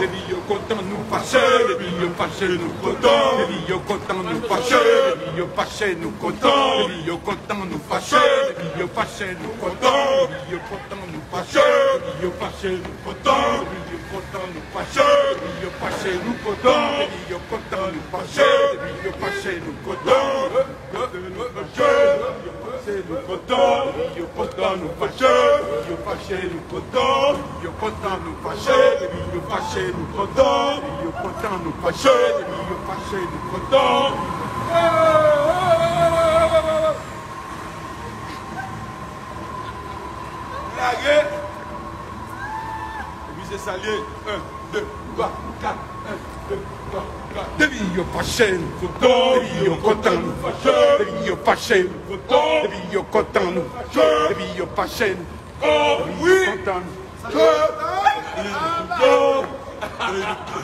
Les billes contents nous fâchés, les billes fâchés nous contents. Les billes contents nous fâchés, les billes fâchés nous contents. Les billes contents nous fâchés, les billes fâchés nous contents. Les billes contents nous fâchés, les billes fâchés nous contents. Les billes contents nous fâchés, les billes fâchés nous contents. Les billes contents nous fâchés, les billes fâchés nous contents. Nous contents, les contents nous fâchés, les fâchés nous contents, les contents nous fâchés, les fâchés nous contents, les contents nous fâchés, les fâchés nous contents. Larguez. Et puis c'est salier. 1, 2, 3, 4, 1, 2, 3, 4. Les billes fâchés nous contents, les contents nous fâchés, les billes fâchés nous contents, les billes contents nous fâchés, les billes fâchés nous contents, oui, contents nous fâchés, les contents, les contents,